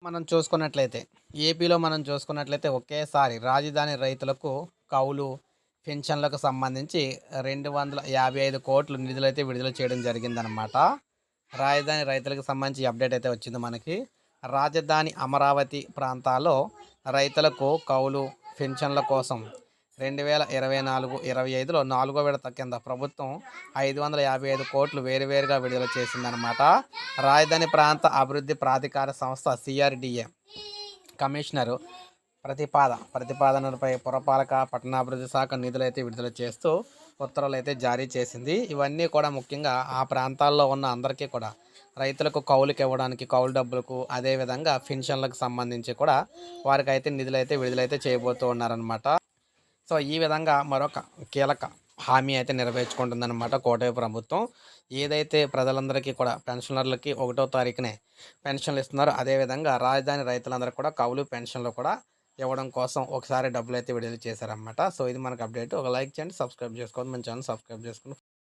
మనం చూసుకున్నట్లయితే ఏపీలో మనం చూసుకున్నట్లయితే ఒకేసారి రాజధాని రైతులకు కౌలు పెన్షన్లకు సంబంధించి 255 కోట్లు నిధులైతే విడుదల చేయడం జరిగిందనమాట. రాజధాని రైతులకు సంబంధించి అప్డేట్ అయితే వచ్చింది మనకి. రాజధాని అమరావతి ప్రాంతాల్లో రైతులకు కౌలు పెన్షన్ల కోసం 2024-25లో నాలుగో విడత కింద ప్రభుత్వం 555 కోట్లు వేరువేరుగా విడుదల చేసిందనమాట. రాజధాని ప్రాంత అభివృద్ధి ప్రాధికార సంస్థ సిఆర్డిఏ కమిషనరు ప్రతిపాదనలపై పురపాలక పట్టణాభివృద్ధి శాఖ నిధులైతే విడుదల చేస్తూ ఉత్తర్వులు అయితే జారీ చేసింది. ఇవన్నీ కూడా ముఖ్యంగా ఆ ప్రాంతాల్లో ఉన్న అందరికీ కూడా రైతులకు కౌలుకి ఇవ్వడానికి కౌలు డబ్బులకు అదేవిధంగా పెన్షన్లకు సంబంధించి కూడా వారికైతే నిధులైతే విడుదలైతే చేయబోతూ ఉన్నారనమాట. సో ఈ విధంగా మరొక కీలక హామీ అయితే నెరవేర్చుకుంటుందన్నమాట కూటమి ప్రభుత్వం. ఏదైతే ప్రజలందరికీ కూడా పెన్షనర్లకి 1వ తారీఖునే పెన్షన్లు ఇస్తున్నారో అదేవిధంగా రాజధాని రైతులందరికీ కూడా కౌలు పెన్షన్లు కూడా ఇవ్వడం కోసం ఒకసారి డబ్బులు అయితే విడుదల చేశారన్నమాట. సో ఇది మనకు అప్డేట్. ఒక లైక్ చేయండి, సబ్స్క్రైబ్ చేసుకోండి, మన ఛానల్ సబ్స్క్రైబ్ చేసుకోండి.